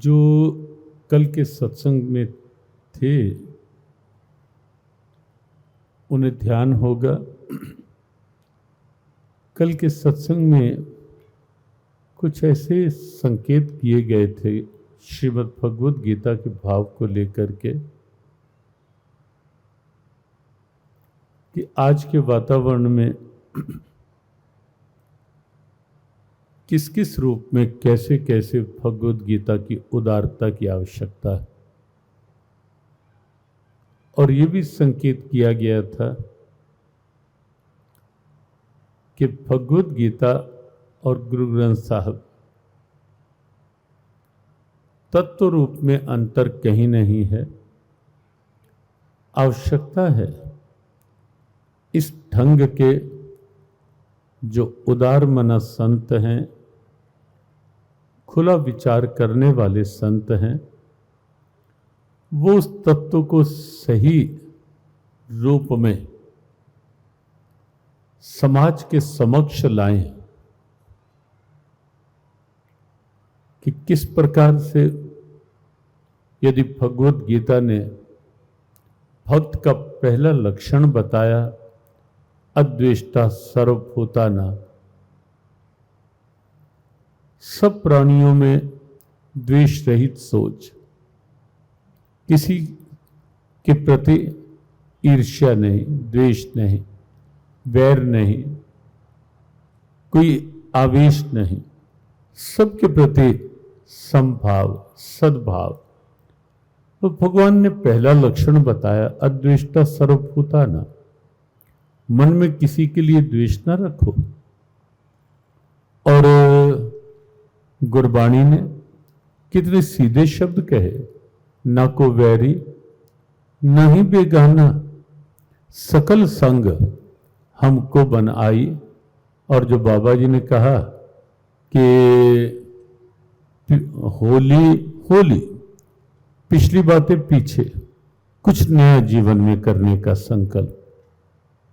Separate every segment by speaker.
Speaker 1: जो कल के सत्संग में थे उन्हें ध्यान होगा। कल के सत्संग में कुछ ऐसे संकेत किए गए थे श्रीमद् भगवद गीता के भाव को लेकर के कि आज के वातावरण में किस किस रूप में कैसे कैसे भगवद गीता की उदारता की आवश्यकता है। और ये भी संकेत किया गया था कि भगवद गीता और गुरु ग्रंथ साहब तत्व रूप में अंतर कहीं नहीं है। आवश्यकता है इस ढंग के जो उदार मना संत हैं, खुला विचार करने वाले संत हैं, वो उस तत्व को सही रूप में समाज के समक्ष लाएं कि किस प्रकार से यदि भगवद गीता ने भक्त का पहला लक्षण बताया अद्वेष्टा सर्वभूतानां, सब प्राणियों में द्वेष रहित सोच, किसी के प्रति ईर्ष्या नहीं, द्वेष नहीं, वैर नहीं, कोई आवेश नहीं, सबके प्रति समभाव सद्भाव। तो भगवान ने पहला लक्षण बताया अद्वेष्टा सर्वभूतानां, मन में किसी के लिए द्वेष न रखो। और गुरबाणी ने कितने सीधे शब्द कहे, ना को वैरी ना ही बेगाना, सकल संग हमको बन आई। और जो बाबा जी ने कहा कि होली होली, पिछली बातें पीछे, कुछ नया जीवन में करने का संकल्प,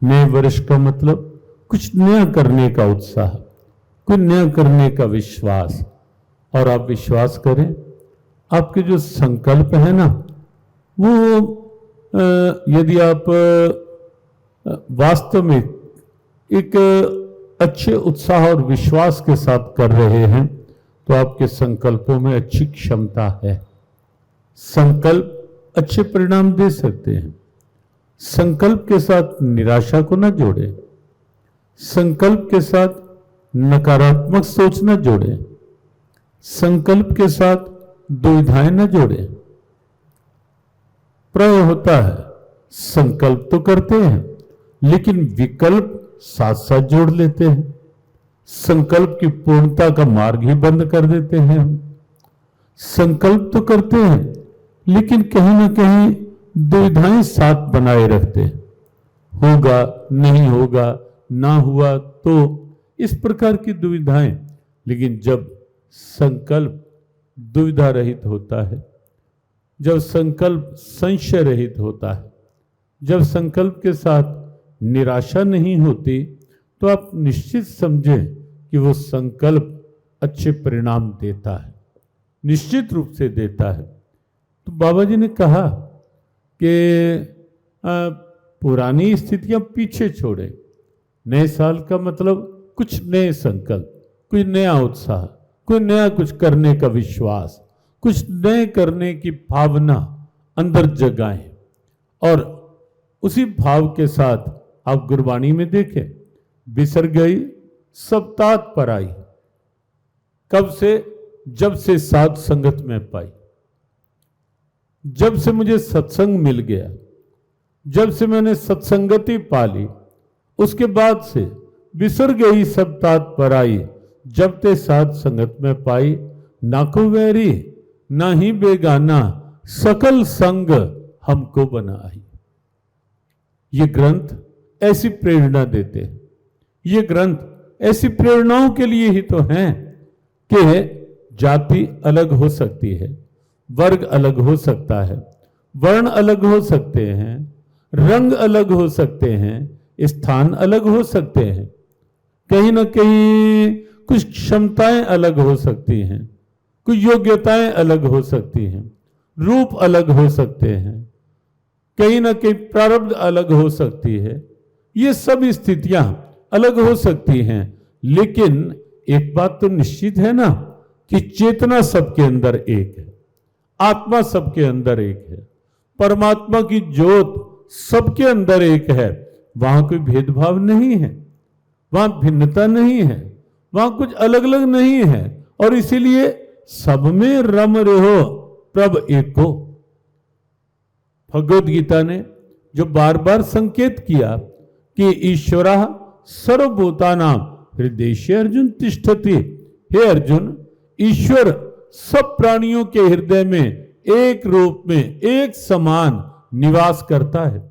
Speaker 1: नए वर्ष का मतलब कुछ नया करने का उत्साह, कुछ नया करने का विश्वास। और आप विश्वास करें, आपके जो संकल्प है ना, वो यदि आप वास्तव में एक अच्छे उत्साह और विश्वास के साथ कर रहे हैं तो आपके संकल्पों में अच्छी क्षमता है। संकल्प अच्छे परिणाम दे सकते हैं। संकल्प के साथ निराशा को न जोड़े, संकल्प के साथ नकारात्मक सोच न जोड़े, संकल्प के साथ दुविधाएं न जोड़े। प्राय होता है संकल्प तो करते हैं लेकिन विकल्प साथ साथ जोड़ लेते हैं, संकल्प की पूर्णता का मार्ग ही बंद कर देते हैं हम। संकल्प तो करते हैं लेकिन कहीं ना कहीं दुविधाएं साथ बनाए रखते हैं, होगा नहीं होगा, ना हुआ तो, इस प्रकार की दुविधाएं। लेकिन जब संकल्प दुविधा रहित होता है, जब संकल्प संशय रहित होता है, जब संकल्प के साथ निराशा नहीं होती, तो आप निश्चित समझें कि वो संकल्प अच्छे परिणाम देता है, निश्चित रूप से देता है। तो बाबा जी ने कहा कि पुरानी स्थितियां पीछे छोड़े, नए साल का मतलब कुछ नए संकल्प, कुछ नया उत्साह, कोई नया कुछ करने का विश्वास, कुछ नए करने की भावना अंदर जगाएं। और उसी भाव के साथ आप गुरबाणी में देखें, बिसर गई सब तात पर आई, कब से? जब से साध संगत में पाई, जब से मुझे सत्संग मिल गया, जब से मैंने सत्संगति पाली, उसके बाद से बिसर गई सब तात पर आई, जब ते साध संगत में पाई। ना को वैरी ना ही बेगाना, सकल संग हमको बनाई। ये ग्रंथ ऐसी प्रेरणा देते हैं, ये ग्रंथ ऐसी प्रेरणाओं के लिए ही तो हैं कि जाति अलग हो सकती है, वर्ग अलग हो सकता है, वर्ण अलग हो सकते हैं, रंग अलग हो सकते हैं, स्थान अलग हो सकते हैं, कहीं ना कहीं कुछ क्षमताएं अलग हो सकती हैं, कुछ योग्यताएं अलग हो सकती हैं, रूप अलग हो सकते हैं, कहीं ना कहीं प्रारब्ध अलग हो सकती है, ये सब स्थितियां अलग हो सकती हैं, लेकिन एक बात तो निश्चित है ना कि चेतना सबके अंदर एक है, आत्मा सबके अंदर एक है, परमात्मा की ज्योत सबके अंदर एक है। वहां कोई भेदभाव नहीं है, वहां भिन्नता नहीं है, वहां कुछ अलग अलग नहीं है, और इसीलिए सब में रम रहो प्रभ एको। भगवद गीता ने जो बार बार संकेत किया कि ईश्वर सर्वभूतानां हृदय अर्जुन तिष्ठति, हे अर्जुन, ईश्वर सब प्राणियों के हृदय में एक रूप में एक समान निवास करता है।